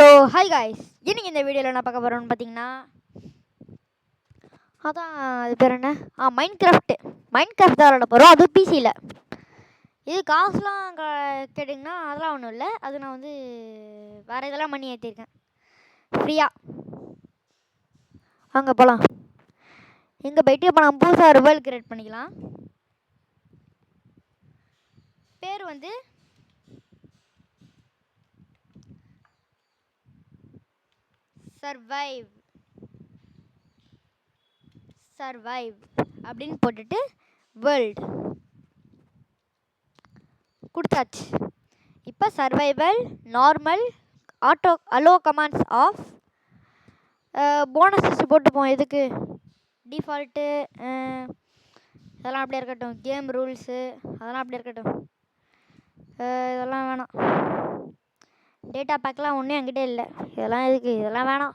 So hi guys, இன்னைக்கு இந்த வீடியோவில் என்ன பார்க்க போகிறோம்னு பார்த்தீங்கன்னா, அதான் அது பேர் என்ன மைண்ட் கிராஃப்ட் தான் விளாட போகிறோம். அதுவும் பிசியில். இது காசுலாம் கேட்டிங்கன்னா அதெல்லாம் ஒன்றும் இல்லை. அது நான் வந்து வேறு இதெல்லாம் பண்ணி ஏற்றிருக்கேன் ஃப்ரீயாக. அங்கே போகலாம். இங்கே போயிட்டு இப்போ நம்ம புதுசாக ஒரு வேர்ல்டு கிரியேட் பண்ணிக்கலாம். பேர் வந்து சர்வைவ் அப்படின்னு போட்டுட்டு வேர்ல்டு கொடுத்தாச்சு. இப்போ survival, normal, auto, allow commands off, bonus போட்டுப்போம். எதுக்கு டிஃபால்ட்டு இதெல்லாம் அப்படியே இருக்கட்டும். கேம் ரூல்ஸு அதெல்லாம் அப்படியே இருக்கட்டும். இதெல்லாம் வேணாம். டேட்டா பேக்லாம் ஒன்றும் என்கிட்ட இல்லை. இதெல்லாம் எதுக்கு, இதெல்லாம் வேணாம்.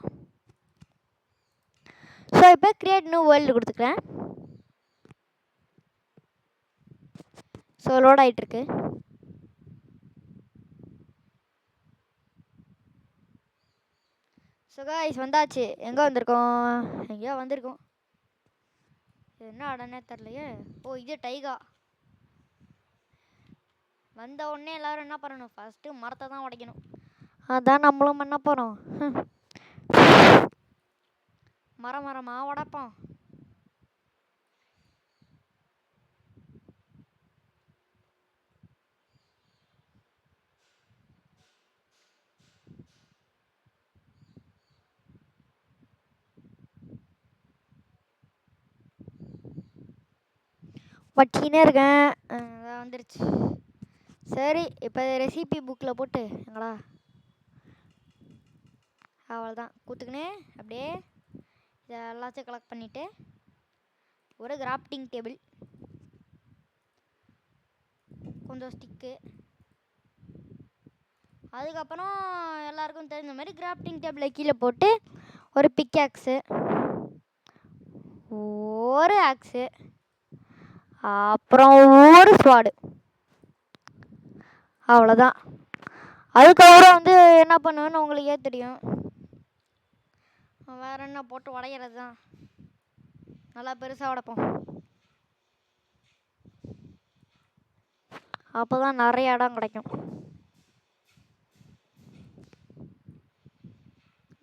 ஸோ இப்போ கிரியேட் நியூ வேர்ல்டு கொடுத்துக்கிறேன். ஸோ லோட் ஆகிட்டுருக்கு. ஸோ காய்ஸ் வந்தாச்சு. எங்கே வந்திருக்கோம்? எங்கேயோ வந்திருக்கோம். என்ன அடனே தெரிலையே. ஓ, இது டைகா. வந்த உடனே எல்லோரும் என்ன பண்ணணும்? ஃபஸ்ட்டு மரத்தை தான் உடைக்கணும். அதான் நம்மளும் பண்ண போகிறோம். மரமாக உடைப்போம். வச்சிக்கினே இருக்கேன். அதான் வந்துருச்சு. சரி, இப்போ ரெசிபி புக்கில் போட்டு எங்களா அவ்வளோதான் கூத்துக்குன்னு அப்படியே இதை எல்லாத்தையும் கலெக்ட் பண்ணிவிட்டு ஒரு கிராஃப்டிங் டேபிள், கொஞ்சம் ஸ்டிக்கு, அதுக்கப்புறம் எல்லாருக்கும் தெரிஞ்ச மாதிரி கிராஃப்டிங் டேபிளை கீழே போட்டு ஒரு பிக்ஆக்ஸு, ஒரு ஆக்ஸு, அப்புறம் ஒரு ஸ்வாடு. அவ்வளோதான். அதுக்கப்புறம் வந்து என்ன பண்ணுவேன்னு உங்களுக்கே தெரியும். வேறு என்ன போட்டு உடையிறது தான். நல்லா பெருசாக உடைப்போம். அப்போ தான் நிறைய இடம் கிடைக்கும்.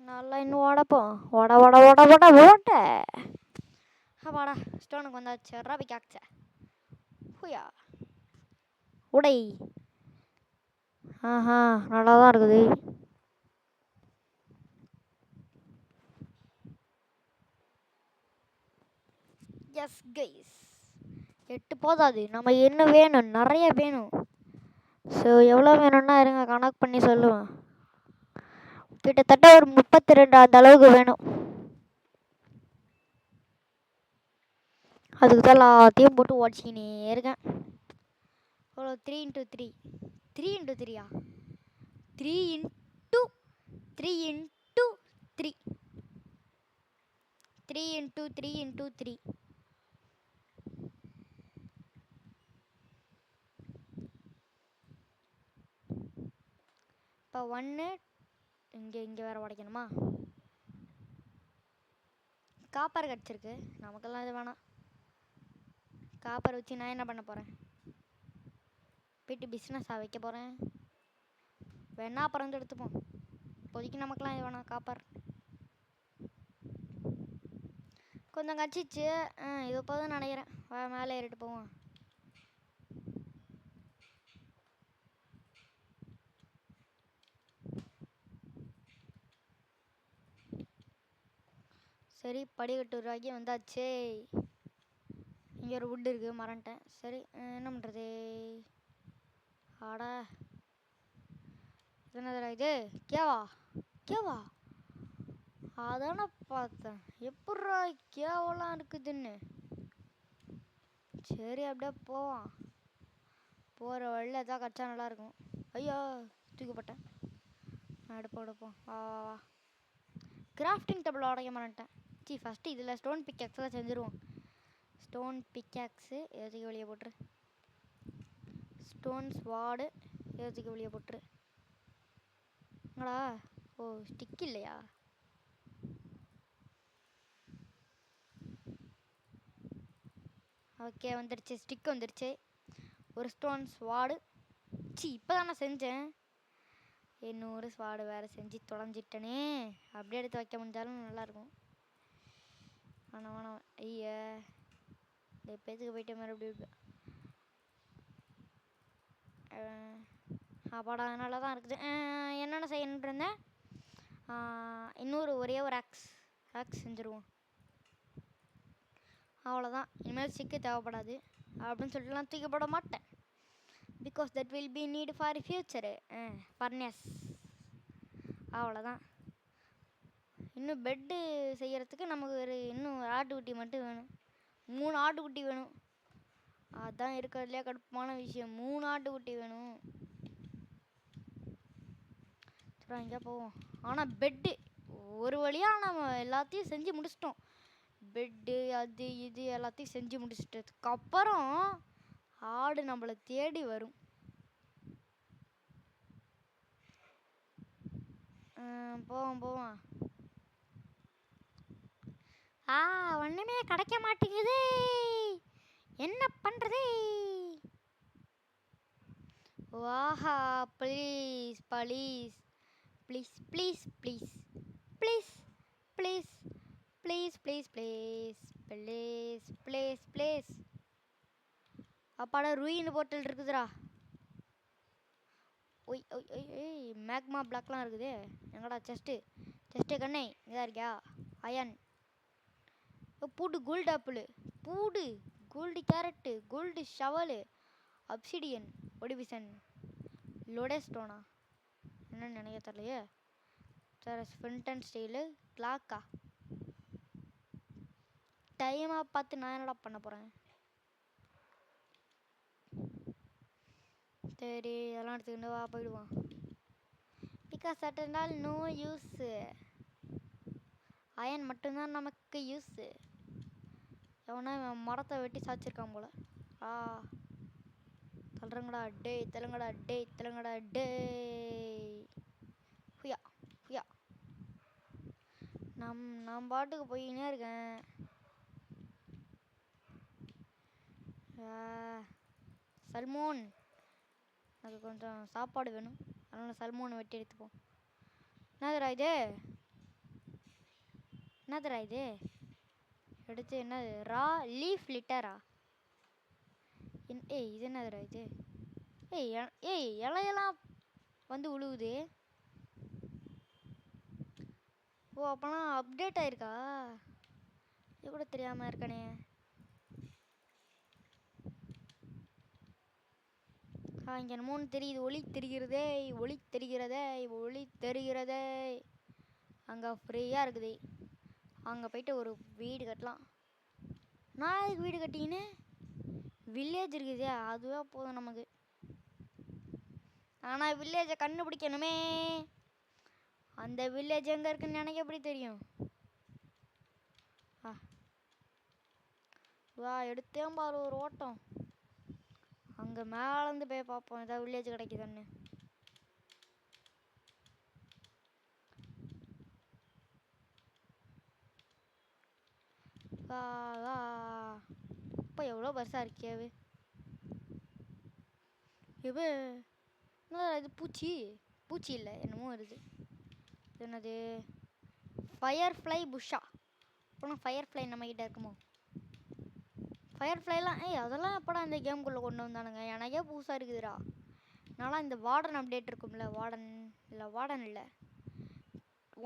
நல்லா இன்னும் உடைப்போம். ஓட்ட வாடா. ஸ்டோனுக்கு வந்தாச்சு. ரவி காய்ச்ச ஹூயா உடை. ஆஹா, நல்லா தான் இருக்குது. எஸ் கைஸ், 8 போதாது. நம்ம என்ன வேணும்? நிறைய வேணும். ஸோ எவ்வளோ வேணும்னா இருங்க கணக்கு பண்ணி சொல்லுவேன். கிட்டத்தட்ட ஒரு 32 அந்த அளவுக்கு வேணும். அதுக்கு தான் எல்லாத்தையும் போட்டு உடச்சிக்கினே இருக்கேன். எவ்வளோ? 3 × 3 3 × 3 3 × 3 × 3 3 × 3 × 3. இப்போ 1 இங்கே வேறு உடைக்கணுமா? காப்பர் கிடச்சிருக்கு. நமக்கெல்லாம் இது வேணாம். காப்பர் வச்சு நான் என்ன பண்ண போகிறேன்? போய்ட்டு பிஸ்னஸாக வைக்க போகிறேன். வேணா அப்புறம் வந்து எடுத்துப்போம். இப்போதைக்கு நமக்கெல்லாம் இது வேணாம் காப்பர். கொஞ்சம் கச்சிச்சு. இது போதும் நினைக்கிறேன். மேலே ஏறிட்டு போவோம். சரி, படிக்கட்டு உருவாக்கி வந்தாச்சே. இங்கே ஒரு வுட் இருக்குது, மறந்துட்டேன். சரி, என்ன பண்ணுறது? ஆடா, என்னதுடா இது? கேவா அதானே பார்த்தேன். எப்பட்றா கேவெல்லாம் இருக்குதுன்னு. சரி, அப்படியே போவான். போகிற வழியில் எதாவது கிடச்சா நல்லாயிருக்கும். ஐயோ, தூக்கப்பட்டேன். எடுப்போம். வா கிராஃப்டிங் டேபிள் உடைக்க மாட்டேன். ஃபஸ்ட்டு இதில் ஸ்டோன் பிக்ஆக்ஸ் தான் செஞ்சுருவோம். ஸ்டோன் பிக்ஆக்ஸு ஏற்றுக்கு வெளியே போட்டுரு. ஸ்டோன் ஸ்வாடு ஏற்றுக்கு வெளியே போட்டுரு. என்னடா ஓ ஸ்டிக் இல்லையா? ஓகே வந்துடுச்சு, ஸ்டிக் வந்துடுச்சு. ஒரு ஸ்டோன் ஸ்வாடு. இப்போ தான் நான் செஞ்சேன். இன்னொரு ஸ்வாடு வேறு செஞ்சு தொலைஞ்சிட்டனே. அப்படியே எடுத்து வைக்க முடிஞ்சாலும் நல்லாயிருக்கும். ஆனால் வேணாம். ஐயா இந்த பேத்துக்கு போயிட்ட மாதிரி அப்படி அப்பாடா நல்லா தான் இருக்குது. என்னென்ன செய்யணுன்னு இருந்தேன். இன்னொரு ஒரே ஒரு ஆக்ஸ் செஞ்சுருவோம். அவ்வளோதான். இனிமேல் ஸ்டிக்கு தேவைப்படாது அப்படின்னு சொல்லிட்டுலாம் தூக்கி போட மாட்டேன். Because that will be need for future furnace. அவ்வளோதான். இன்னும் பெட்டு செய்கிறதுக்கு நமக்கு ஒரு இன்னும் ஆட்டுக்குட்டி மட்டும் வேணும். 3 ஆட்டுக்குட்டி வேணும். அதுதான் இருக்கிறதுலையே கடுப்பான விஷயம். 3 ஆட்டுக்குட்டி வேணும். சரி எங்கே போவோம். ஆனால் பெட்டு ஒரு வழியாக நம்ம எல்லாத்தையும் செஞ்சு முடிச்சிட்டோம். பெட்டு அது இது எல்லாத்தையும் செஞ்சு முடிச்சிட்டதுக்கு அப்புறம் ஆடு நம்மளை தேடி வரும். போவோம். ஒன்றுமே கிடைக்க மாட்டேங்குது. என்ன பண்ணுறது? வாஹா please please please please please please please please please please please please please. அப்பாடா ரூயின் போர்ட்டல் இருக்குதுடா. Why why why why magma பிளாக்லாம் இருக்குது. எங்கடா செஸ்ட்டு கண்ணே இதாக இருக்கியா? Iron food gold apple, food gold carrot, gold shovel, obsidian, ஒடிவிசன், லோடஸ்டோனா என்னன்னு நினைக்க தெரியலையே. சார் ஸ்பின்டன் ஸ்டீலு கிளாக்கா. டைமாக பார்த்து நான் என்னடா பண்ண போகிறேன்? சரி அதெல்லாம் எடுத்துக்கிட்டு வா போயிடுவான். பிகாஸ் சட்டனால் நோ யூஸு. அயன் மட்டும்தான் நமக்கு யூஸு. எவனா மரத்தை வெட்டி சாய்ச்சிருக்கான் போல. தள்ளுறங்கடா டே. ஹுயா ஹுயா. நான் பாட்டுக்கு போயின்னே இருக்கேன். சல்மோன் அது கொஞ்சம் சாப்பாடு வேணும். அதனால் சல்மோனை வெட்டி எடுத்துப்போம். என்னதுடா இது எடுத்து என்னது ரா லீஃப் லிட்டரா? இது என்னதுடா இது? இலையெல்லாம் வந்து உழுவுது. ஓ அப்போலாம் அப்டேட் ஆயிருக்கா? இது கூட தெரியாமல் இருக்கானே. இங்கே என்னமோன்னு தெரியுது. ஒளி தெரிகிறதே. அங்கே ஃப்ரீயாக இருக்குது. அங்கே போயிட்டு ஒரு வீடு கட்டலாம். நான் அதுக்கு வீடு கட்டிக்கின்னு வில்லேஜ் இருக்குதே அதுவே போதும் நமக்கு. ஆனால் வில்லேஜை கண்டுபிடிக்கணுமே. அந்த வில்லேஜ் எங்கே இருக்குன்னு எனக்கு எப்படி தெரியும்? வா எடுத்தேன் பாரு ஒரு ஓட்டம். அங்கே மேலேருந்து போய் பார்ப்போம் ஏதாவது வில்லேஜ் கிடைக்குதுன்னு. வா இப்போ எவ்வளோ பெருசாக இருக்கியாவே. இது பூச்சி இல்லை என்னமோ வருது. இது என்னது? ஃபயர்ஃப்ளை புஷ்ஷா. அப்புறம் ஃபயர்ஃப்ளை நம்மக்கிட்ட இருக்குமோ? ஃபயர்ஃப்ளைலாம் அதெல்லாம் எப்படா இந்த கேமுக்குள்ளே கொண்டு வந்தானுங்க? எனக்கே புதுசாக இருக்குதுடா. நான்லாம் இந்த வார்டன் அப்டேட் இருக்கும்ல, வார்டன் இல்லை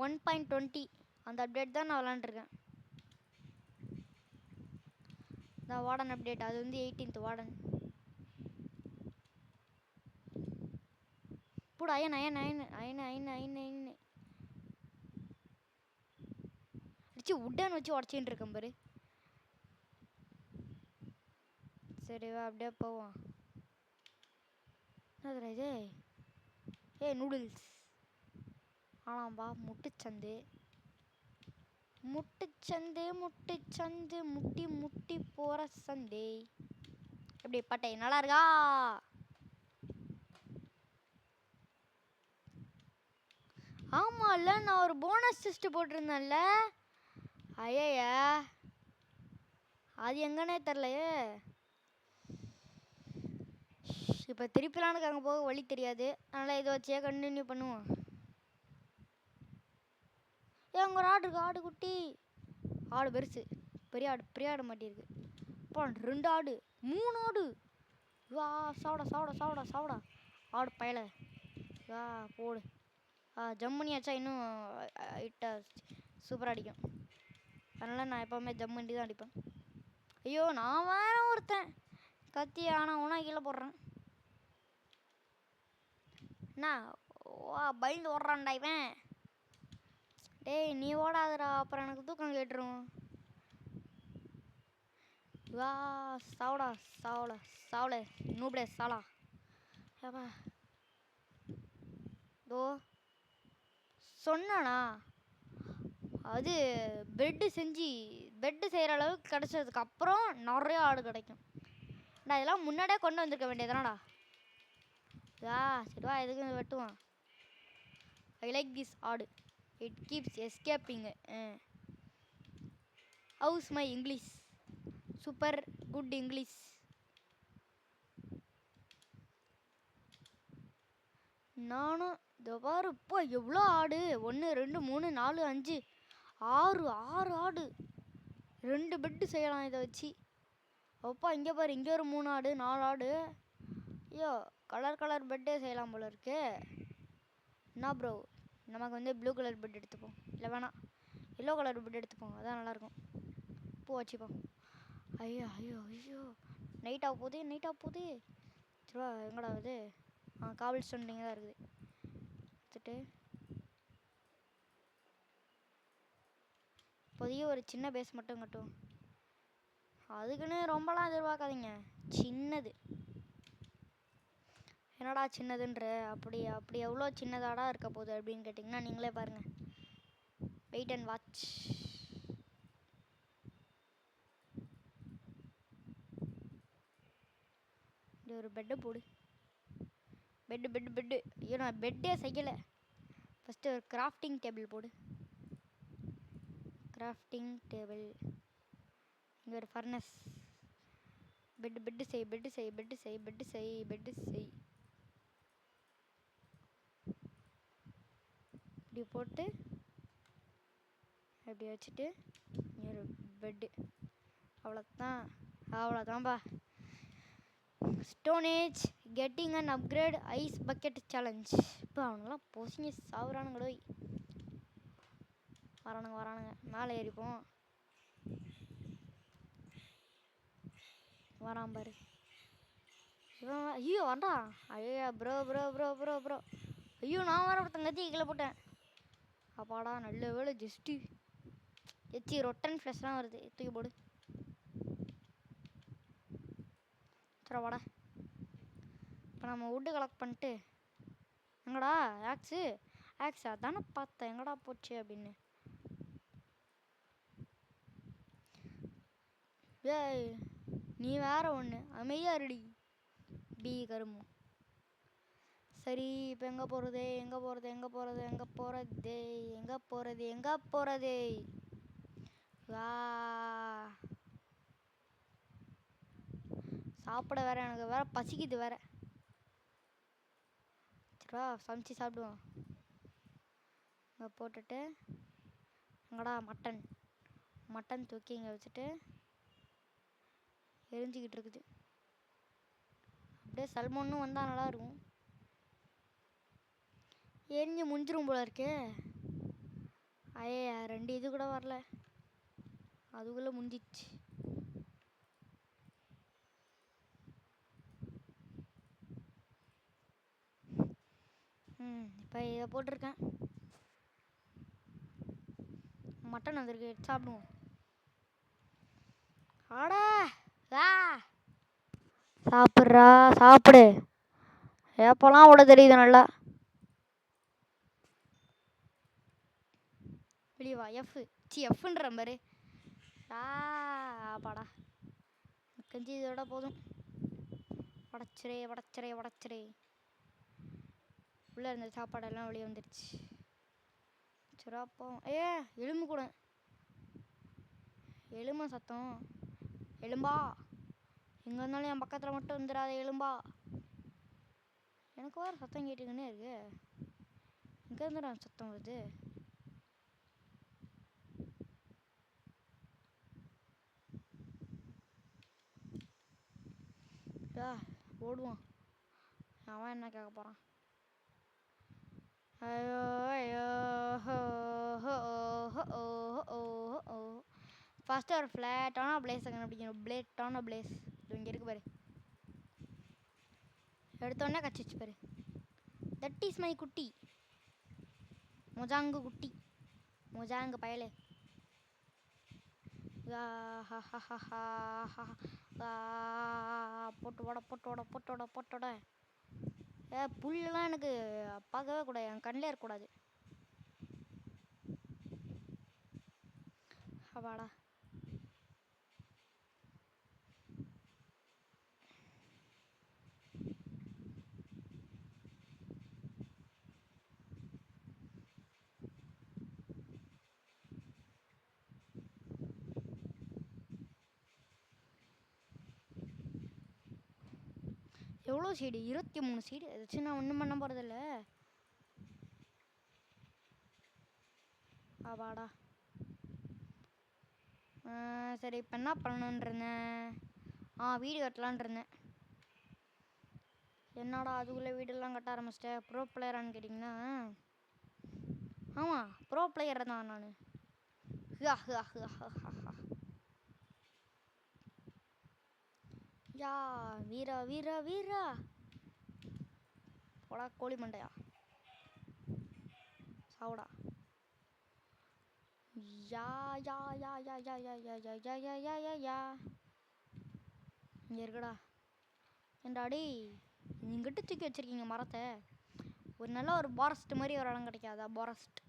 1.20 அந்த அப்டேட் தான் நான் விளாண்டுருக்கேன். இந்த வார்டன் அப்டேட் அது வந்து 18th வார்டன். போடு அயன் அடிச்சு உட்டன் வச்சு உடச்சின்னு இருக்கேன் பாரு. சரி வா அப்படியே போவோம். என்னதுடா இது? நூடுல்ஸ். ஆனாம்பா முட்டுச்சந்து முட்டி போகிற சந்தே. எப்படி பட்டை நல்லா இருக்கா? ஆமாம்ல, நான் ஒரு போனஸ் டெஸ்ட் போட்டிருந்தேன்ல. ஐயா, அது எங்கன்னே தெரிலையே. இப்போ திருப்பிலானுக்கு அங்கே போக வழி தெரியாது. அதனால் இதை வச்சே கண்டினியூ பண்ணுவோம். அங்கே ஒரு ஆடு இருக்கு, ஆடு குட்டி. ஆடு பெருசு, பெரிய ஆடு மாட்டியிருக்கு. இப்போ 2 ஆடு 3 ஆடு. வா, சாப்பிட சாப்பிட சாப்பிட சாப்பிட ஆடு பயல. வா போடு. ஜம்முனி ஆச்சா இன்னும் இட்டா சூப்பராக அடிக்கும். அதனால் நான் எப்போவுமே ஜம்முண்டி தான் அடிப்பேன். ஐயோ, நான் வேற ஒருத்தன் கத்தி ஆனால் ஒன்றா கீழே போடுறேன். என்ன வா, பயந்து ஓடுறான்டா இவன். டேய், நீ ஓடாதடா, அப்புறம் எனக்கு தூக்கம் கேட்டுரும். வா, சாவடா சாவல சாவல நூபடே சாலா. ஏப்பா தோ சொன்னானா, அது பெட்டு செய்கிற அளவுக்கு கிடச்சதுக்கு அப்புறம் நிறைய ஆடு கிடைக்கும். நான் இதெல்லாம் முன்னாடியே கொண்டு வந்திருக்க வேண்டியதுதானடா. சரி வா, எதுக்கு வெட்டுவான். ஐ லைக் திஸ் ஆடு, it keeps escaping. House my English, super good English. நானும் இதோ பாரு, இப்போ எவ்வளோ ஆடு. 1 2 3 4 5 6 ஆடு. 2 பெட்டு செய்யலாம் இதை வச்சு. அப்பா இங்கே பாரு, இங்கே ஒரு 3 ஆடு 4 ஆடு. ஐயோ, கலர் பெட்டே செய்யலாம் போல இருக்கு. என்ன ப்ரோ, நமக்கு வந்து ப்ளூ கலர் பெட் எடுத்துப்போம். இல்லை வேணாம், எல்லோ கலர் பெட் எடுத்துப்போம், அதான் நல்லாயிருக்கும். பூ வச்சுப்போம். ஐயோ ஐயோ ஐயோ, நைட் ஆக போகுது. சரிவா, எங்கடா இது? காவல் ஸ்டண்டிங்க தான் இருக்குது. எடுத்துட்டு இப்போதைக்கு ஒரு சின்ன பேஸ் மட்டும் கட்டும். அதுக்குன்னு ரொம்பலாம் எதிர்பார்க்காதீங்க, சின்னது. என்னடா சின்னதுன்ற, அப்படி எவ்வளோ சின்னதாடா இருக்க போகுது அப்படின்னு கேட்டிங்கன்னா நீங்களே பாருங்கள். Wait and watch. இது ஒரு பெட்டை போடு. பெட்டு. ஐயோ, நான் பெட்டே செய்யலை. ஃபஸ்ட்டு ஒரு கிராஃப்டிங் டேபிள் போடு. Grafting table. இங்கே ஒரு ஃபர்னஸ். பெட்டு செய். இப்படி போட்டு அப்படி வச்சுட்டு ஒரு பெட்டு. அவ்வளோதான்பா. Stone age getting and upgrade ice bucket challenge. இப்போ அவனுங்களாம் பொசிங்க சாவுறானுங்களோ. வரானுங்க மேலே ஏறிப்போம். வரான் பாரு இவன். ஐயோ வண்டா. ஐயா ப்ரோ. ஐயோ, நான் வர ஒருத்தன் கத்தி கீழே போட்டேன். அப்பாடா, நல்ல வேலை. ஜஸ்ட்டு ரொட்டன் ஃப்ளஷ்லாம் வருது, தூக்கி போடு. சரி வாடா. இப்போ நம்ம வுட்டு கலெக்ட் பண்ணிட்டு, எங்கடா ஆக்ஸு அதானே பார்த்தேன், எங்கடா போச்சு அப்படின்னு. ஏய், நீ வேற ஒன்று அமைதியா இருடி பி கருமு. சரி, இப்போ எங்கே போகிறது? வா, சாப்பிட வேற எனக்கு வேற பசிக்குது வேற. சரிவா, சமைச்சு சாப்பிடுவோம். இங்கே போட்டுட்டு, எங்கடா மட்டன் தூக்கி இங்கே வச்சுட்டு எரிஞ்சிக்கிட்டு இருக்குது. அப்படியே சல்மோன்னும் வந்தால் நல்லாயிருக்கும். எரிஞ்சு முடிஞ்சிரும் போல இருக்கு. ஐயா, 2 இது கூட வரல, அதுக்குள்ளே முடிஞ்சிச்சு. இப்போ இதை போட்டிருக்கேன். மட்டன் வந்திருக்கு, சாப்பிடுவோம். ஆடா சாப்பிடு. எப்போல்லாம் விட தெரியுது நல்லா. வெளியவா. எஃப்ன்ற பாரு. ஆப்பாடா, கஞ்சி இதோட போதும். உடச்சிரே. உள்ளே இருந்த சாப்பாடெல்லாம் வெளியே வந்துடுச்சு. சரி அப்போ எலும்பு கூட எலும்பா சத்தம் எலும்பா எங்கே இருந்தாலும் என் பக்கத்தில் மட்டும் வந்துடாத எலும்பா எனக்கு வேறு சத்தம் கேட்டுக்கின்னே இருக்கு எங்கே இருந்துடா சத்தம் வருது ஓடுவான் அவன் என்ன கேட்க போகிறான் ஐயோ ஐயோ ஃபஸ்ட்டு ஒரு ஃப்ளாட்டான பிளேஸை கண்டுபிடிக்கணும் பிளேட்டான பிளேஸ் இங்கே இருக்கு பாரு எடுத்தோடனே கச்சிச்சு பாரு தட் இஸ் மை குட்டி மொஜாங்கு குட்டி மொஜாங்கு பயலே போட்டோட புல்லாம் எனக்கு பார்க்கவே கூடாது என் கண்ணிலே இருக்கக்கூடாது அப்பாடா எவ்வளோ சீடு 23 சீடு வச்சு நான் ஒன்றும் பண்ண போகிறதில்ல ஆவாடா சரி இப்போ என்ன பண்ணணுன்னு இருந்தேன் வீடு கட்டலான் இருந்தேன் என்னடா அதுக்குள்ளே வீடெல்லாம் கட்ட ஆரம்பிச்சிட்டேன் ப்ரோ பிளேயரான்னு கேட்டிங்கன்னா ஆமாம் ப்ரோ பிளேயர் தான் நான் யா வீரா வீரா வீரா போடா கோழி மண்டையா சாவுடா யா யா யா யா யா யா யா யா யா யா யா யா யா இங்கே இருக்குடா ஏண்டாடி இங்கிட்ட தூக்கி வச்சுருக்கீங்க மரத்தை ஒரு நல்ல ஒரு ஃபாரஸ்ட் மாதிரி ஒரு இடம் கிடைக்காதா ஃபாரஸ்ட்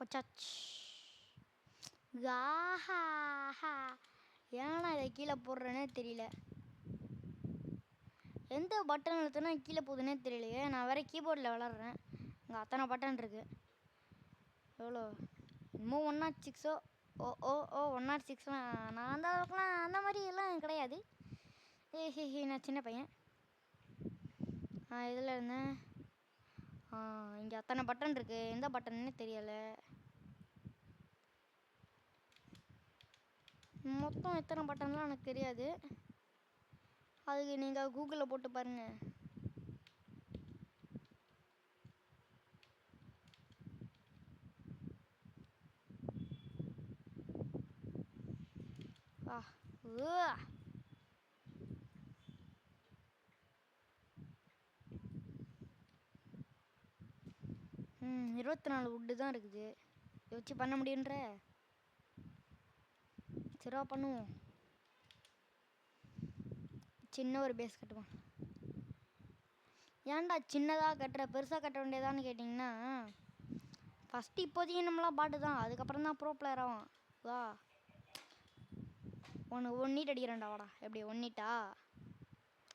ஒச்சாச் ஏன்னா இதை கீழே போடுறேன்னே தெரியல எந்த பட்டன் அழுத்தினா கீழே போகுதுன்னே தெரியலையே நான் வேறு கீபோர்டில் விளாட்றேன் இங்கே அத்தனை பட்டன் இருக்குது எவ்வளோ இன்னும் 106 ஓ 106 நான் அந்த அளவுக்குலாம் அந்த மாதிரி எல்லாம் கிடையாது நான் சின்ன பையன் இதில் இருந்தேன் இங்கே அத்தனை பட்டன் இருக்குது எந்த பட்டன்னு தெரியலை மொத்தம் எத்தனை பட்டன்லாம் எனக்கு தெரியாது அதுக்கு நீங்கள் கூகுளில் போட்டு பாருங்கள் வா 24 வுட்டு தான் இருக்குது இதை வச்சு பண்ண முடியுன்ற சரிவா பண்ணுவோம் சின்ன ஒரு பேஸ் கட்டுவோம் ஏன்டா சின்னதாக கட்டுற பெருசாக கட்ட வேண்டியதான்னு கேட்டிங்கன்னா ஃபஸ்ட்டு இப்போதைக்கு நம்மளாம் பாட்டு தான் அதுக்கப்புறம் தான் ப்ரோ பிளேயர் ஆகும் வா ஒன் நீட் அடிக்கிறேன்டா வாடா எப்படி 1 நீட்டா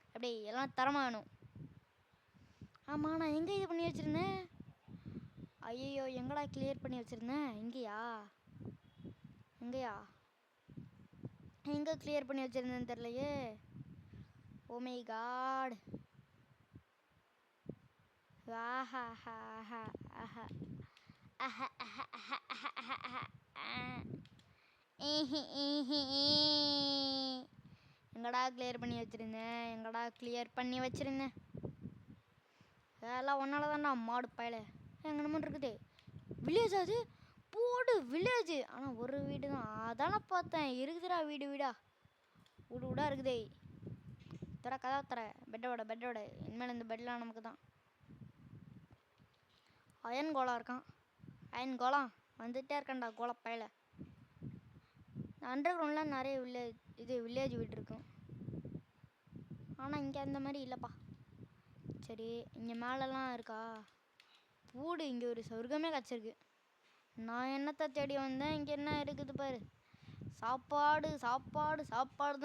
எப்படி எல்லாம் தரமாக வேணும் ஆமாம் நான் எங்கே இது பண்ணி வச்சுருந்தேன் ஐயோ எங்கடா கிளியர் பண்ணி வச்சுருந்தேன் எங்கேயா எங்கே கிளியர் பண்ணி வச்சுருந்தேன்னு தெரிலையே ஓ மை காட் எங்கடா கிளியர் பண்ணி வச்சுருந்தேன் அதெல்லாம் ஒன்னால தான்டா மாடு பயல எங்கன்னு இருக்குது வில்லேஜ் அது போடு வில்லேஜ் ஆனால் ஒரு வீடு தான் அதானே பார்த்தேன் இருக்குதுடா வீடா வீடா இருக்குதே கதவை தர பெட்டோட இனிமேல் இந்த பெட்லாம் நமக்கு தான் அயன் கோலம் இருக்கான் அயன் கோலம் வந்துகிட்டே இருக்கேன்டா கோல பயல அண்டர் கிரவுண்ட்லாம் நிறைய வில்லேஜ் வீடு இருக்கும் ஆனால் இங்கே அந்த மாதிரி இல்லைப்பா சரி இங்கே மேலெலாம் இருக்கா வீடு இங்கே ஒரு சொர்க்கமே கிடச்சிருக்கு நான் என்னத்தை தேடி வந்தேன் இங்கே என்ன இருக்குது பாரு சாப்பாடு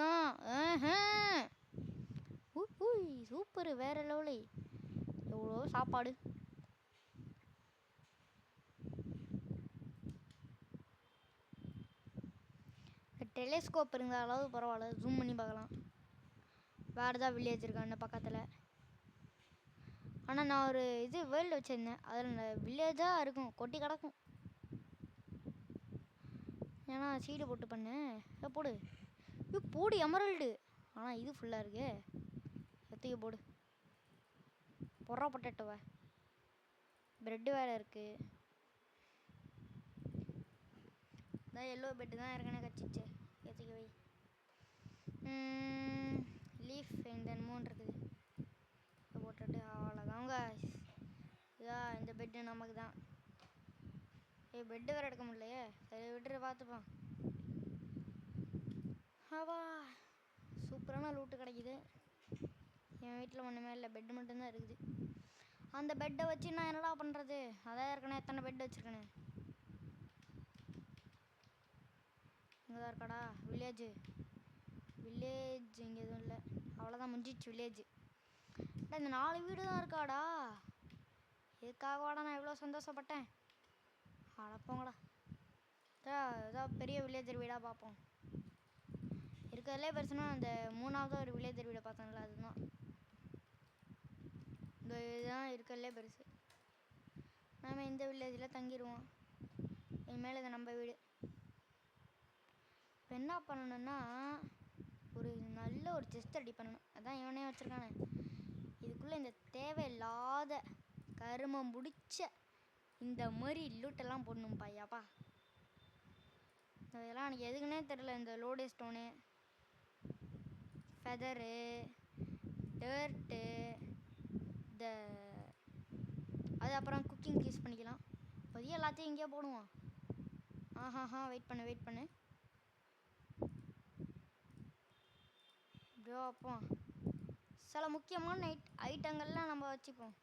தான் சூப்பரு வேற லெவலு எவ்வளோ சாப்பாடு. டெலிஸ்கோப் இருந்தாலாவது பரவாயில்ல, ஜூம் பண்ணி பார்க்கலாம். வேறு ஏதாவது வில்லேஜ் இருக்கான்னு பக்கத்தில். ஆனால் நான் ஒரு இது வேர்ல்டு வச்சுருந்தேன், அதில் வில்லேஜாக இருக்கும், கொட்டி கிடக்கும். ஏன்னா சீடு போட்டு பண்ணேன். போடு போடு எமரல்டு. ஆனால் இது ஃபுல்லாக இருக்கு, எத்தையும் போடு. பொறா பொட்டேட்டோவை ப்ரெட்டு வேறு இருக்குது. இதான் எல்லோ பெட்டு தான் ஏற்கனவே கச்சிச்சு, ஏற்றிக்க வை. லீஃப் இந்த 3 இருக்குது, போட்டுட்டு அவ்வளோதாங்க. இதான் இந்த பெட்டு நமக்கு தான். பெட்டு வேறு எடுக்க முடியலையே, சரி விட்டுரு, பார்த்துப்போம். ஆவா, சூப்பரான லூட்டு கிடைக்குது. என் வீட்டில் ஒன்றுமே இல்லை, பெட்டு மட்டும்தான் இருக்குது. அந்த பெட்டை வச்சு நான் என்னடா பண்ணுறது? அதான் ஏற்கனவே எத்தனை பெட் வச்சுருக்கேன்னு. இங்கே தான் இருக்காடா வில்லேஜ் இங்கே எதுவும் இல்லை, அவ்வளோதான் முடிஞ்சிச்சு வில்லேஜ். இந்த 4 வீடு தான் இருக்காடா, இதுக்காகவாடா நான் எவ்வளோ சந்தோஷப்பட்டேன். அடப்போங்கடா, ஏதாவது பெரிய வில்லேஜர் வீடாக பார்ப்போம். இருக்கிறதுலே பெருசுனா அந்த 3ஆவது ஒரு வில்லேஜர் வீடை பார்த்தோம்ல, அதுதான். இந்த இதுதான் இருக்கிறதுலே பெருசு. நாம் இந்த வில்லேஜில் தங்கிடுவோம். இனிமேல் இது நம்ம வீடு. இப்போ என்ன பண்ணணுன்னா, ஒரு நல்ல ஒரு செஸ்ட் ரெடி பண்ணணும். அதான் இவனே வச்சுருக்கானே. இதுக்குள்ளே இந்த தேவையில்லாத கருமம் பிடிச்ச இந்த மாதிரி லூட்டெல்லாம் போடணும் பையாப்பா. இதெல்லாம் எனக்கு எதுக்குன்னே தெரில. இந்த லோடே ஸ்டோனு, ஃபெதரு, டர்ட்டு, இந்த அது அப்புறம் குக்கிங் யூஸ் பண்ணிக்கலாம். இப்போதைக்கு எல்லாத்தையும் இங்கேயே போடுவோம். வெயிட் பண்ணு. இப்படியோ அப்போ சில முக்கியமான ஐட்டங்கள்லாம் நம்ம வச்சுப்போம்.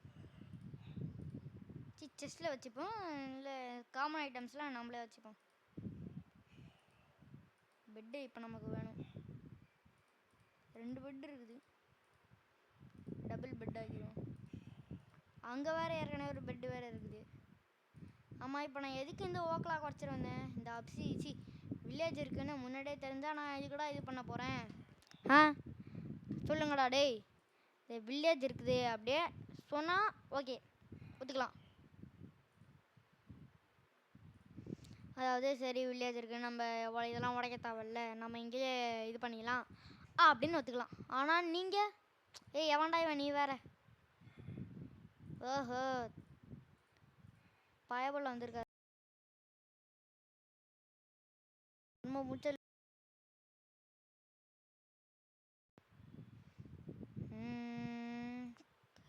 செஸ்ட்டில் வச்சுப்போம், இல்லை காமன் ஐட்டம்ஸ்லாம் நம்மளே வச்சுப்போம். பெட்டு இப்போ நமக்கு வேணும். 2 பெட் இருக்குது, டபுள் பெட் ஆகிடும். அங்கே வேறு ஏற்கனவே ஒரு பெட்டு வேறு இருக்குது. ஆமாம், இப்போ நான் எதுக்கு இந்த ஓக்லாக் வச்சுட்டு வந்தேன்? இந்த வில்லேஜ் இருக்குன்னு முன்னாடியே தெரிஞ்சால் நான் இதுக்கூட இது பண்ண போகிறேன். சொல்லுங்கடா டேய், இந்த வில்லேஜ் இருக்குது அப்படியே சொன்னால் ஓகே, ஒத்துக்கலாம். அதாவது சரி வில்லேஜ் இருக்குது, நம்ம இதெல்லாம் உடைக்க தேவையில்ல, நம்ம இங்கேயே இது பண்ணிக்கலாம் அப்படின்னு ஒத்துக்கலாம். ஆனால் நீங்கள் எவன்டா இவன், நீ வேற ஓஹோ பயபுள்ள வந்திருக்காரு. நம்ம முச்சல்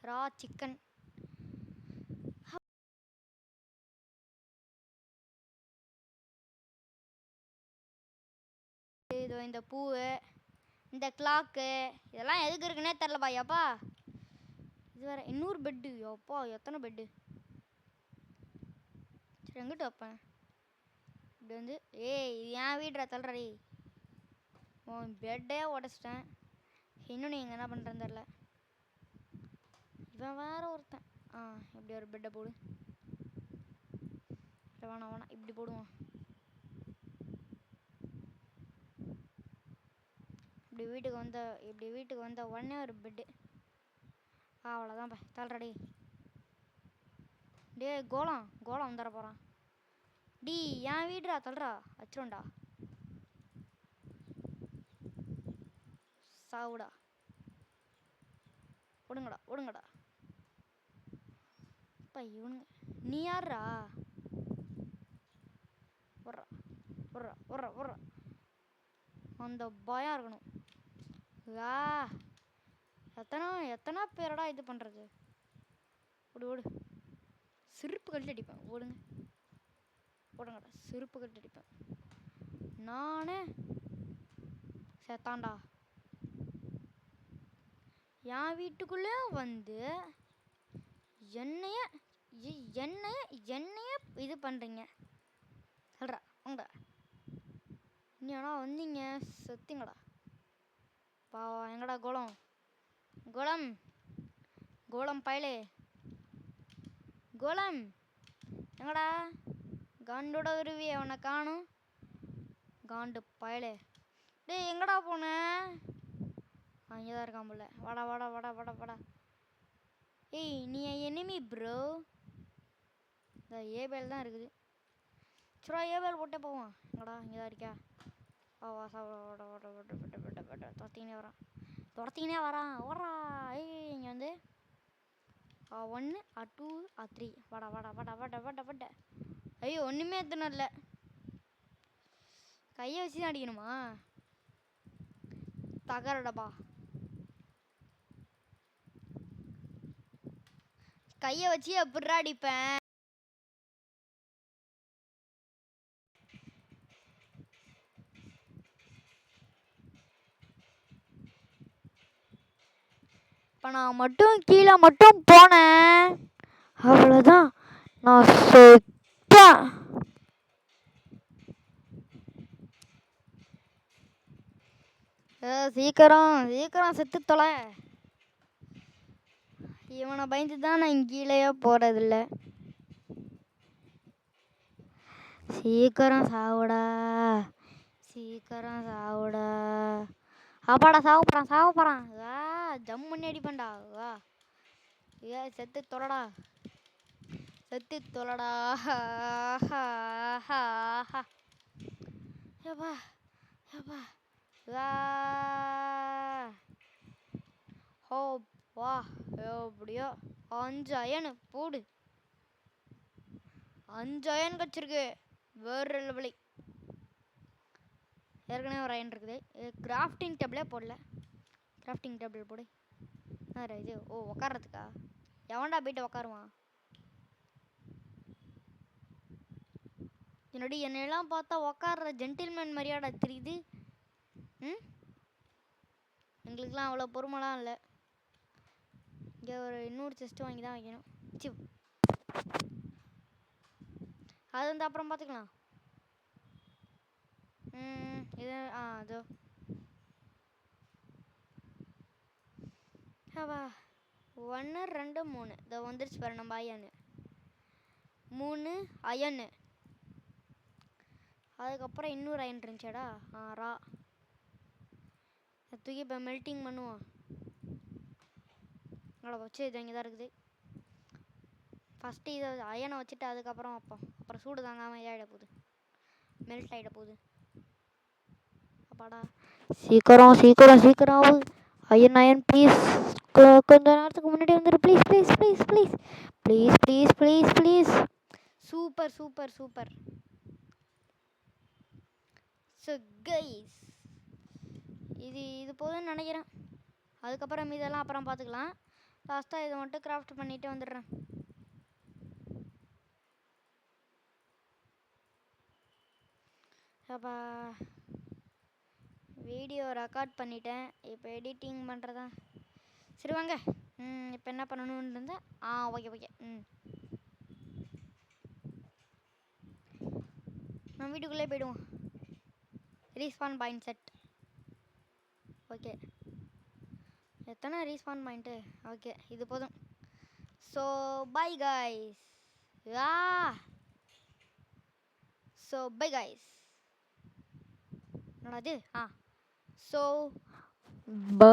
ரா சிக்கன். இதோ இந்த பூவு, இந்த கிளாக்கு, இதெல்லாம் எதுக்கு இருக்குன்னே தெரிலப்பா. ஏப்பா இது வேற இன்னொரு பெட்டு. அப்பா எத்தனை பெட்டு? சரி எங்கிட்ட வைப்பேன்? இப்படி வந்து இது என் வீடுறா, தள்ளுறி. உன் பெட்டே உடச்சிட்டேன், இன்னும் நீங்கள் என்ன பண்ணுறேன்னு தெரில. இவன் வேற ஒருத்தன். இப்படி ஒரு பெட்டை போடு. வேணாம் இப்படி போடுவான். இப்படி வீட்டுக்கு வந்த உடனே ஒரு பெட்டு. அவ்வளோதான் தள்ளுறடி. கோலம் வந்துட போகிறான். என் வீடுறா, தள்ளுறா, வச்சிருண்டா. சாவுடா, ஓடுங்கடா. இப்போ இவனுங்க, நீ யாரா? உர்றா அந்த பயம் இருக்கணும். எத்தனை பேரடா இது பண்ணுறது? ஓடு செருப்பு கழட்டி அடிப்பேன். ஓடுங்கடா, செருப்பு கழட்டி அடிப்பேன். நானே சேத்தாண்டா. என் வீட்டுக்குள்ளே வந்து என்னைய இது பண்ணுறீங்க. சொல்கிறா உங்கடா, நீ ஆனால் வந்தீங்க செத்திங்கடா. பாவா எங்கடா கோலம் பயலே, கோலம் எங்கடா காண்டோட உருவி அவனை காணும். காண்டு பயலே டேய் எங்கடா போன? அங்கே தான் இருக்கான் போல. வாடா வாடா வாடா வாடா வாடா. ஏய் நீ எனிமி ப்ரோ. இந்த ஏபேல் தான் இருக்குது. சரி ஏபேல் போட்டே போவான். எங்கடா இங்கே தான் இருக்கியா? வா சாப்பிட துரத்திக்கினே வரான். துரத்திக்கினே வரான் ஓடுறா. ஏய் இங்கே வந்து 1 2 3 வாடா வாடா வாடா வாடா வாடா வாடா. ஐயோ ஒன்றுமே எத்தனை இல்லை. கையை வச்சு தான் அடிக்கணுமா? தகரடப்பா. கையை வச்சு எப்படிரா அடிப்பேன்? இப்போ நான் மட்டும் கீழே மட்டும் போனேன், அவ்வளோதான், நான் செத்தேன். சீக்கிரம் சீக்கிரம் செத்து தொலை. இவனை பயந்து தான் நான் கீழேயே போகிறதில்ல. சீக்கிரம் சாவுடா, சீக்கிரம் சாவுடா. அப்பாடா சாவ போகிறான். ஜம் பண்ணி அடிப்பேன்டா. செத்து தொலைடா, செத்து தொலைடா. ஏப்பா ஏப்பா ஹோ வா எப்படியோ 5 அயனு போடு. 5 அயன் கச்சிருக்கு. வேறு லெவலி. ஏற்கனவே ஒரு அயன் இருக்குது. கிராஃப்டிங் டேபிளே போடல. கிராஃப்டிங் டேபிள் போடு. இது உக்காடுறதுக்கா? எவன்டா போயிட்டு உக்காருவான்? என்னையெல்லாம் பார்த்தா உக்காடுற ஜென்டில்மேன் மாதிரியாடா தெரியுது. எங்களுக்குலாம் அவ்வளோ பொறுமைலாம் இல்லை. இங்கே ஒரு இன்னொரு செஸ்ட்டு வாங்கி தான் வைக்கணும். அது வந்து அப்புறம் பார்த்துக்கலாம். இது அதோ 1 2 3 இதோ வந்துருச்சு பாரு நம்ம அயனு. 3 அயனு. அதுக்கப்புறம் இன்னொரு அயன் இருந்துச்சாடா. ரா தூக்கி இப்போ மெல்ட்டிங் பண்ணுவோம். அவ்வளோ வச்சு இது இங்கே தான் இருக்குது. ஃபஸ்ட்டு இதை அயனை வச்சுட்டு அதுக்கப்புறம் வைப்போம். அப்புறம் சூடு தாங்காமல் இதாகிட போகுது, மெல்ட் ஆகிட போகுது. அப்பாடா சீக்கிரம் சீக்கிரம் சீக்கிரம் ஆகுது. அயன் ப்ளீஸ் கொஞ்ச நேரத்துக்கு முன்னாடி வந்துடு please please please please please please please please. Super super super. So guys இது போதும்னு நினைக்கிறேன். அதுக்கப்புறம் இதெல்லாம் அப்புறம் பார்த்துக்கலாம். லாஸ்ட்டாக இதை மட்டும் கிராஃப்ட் பண்ணிட்டு வந்துடுறேன். அப்பா வீடியோ ரெக்கார்ட் பண்ணிட்டேன். இப்போ எடிட்டிங் பண்ணுறதா. சரி வாங்க. இப்போ என்ன பண்ணணும்னு இருந்தேன். ஓகே நம்ம வீட்டுக்குள்ளே போயிடுவோம். Respawn point set. ஓகே எத்தனை ரீஸ்பான் பாயிண்ட்டு? ஓகே இது போதும். So bye guys. So bye guys. என்னது ஸோ பை.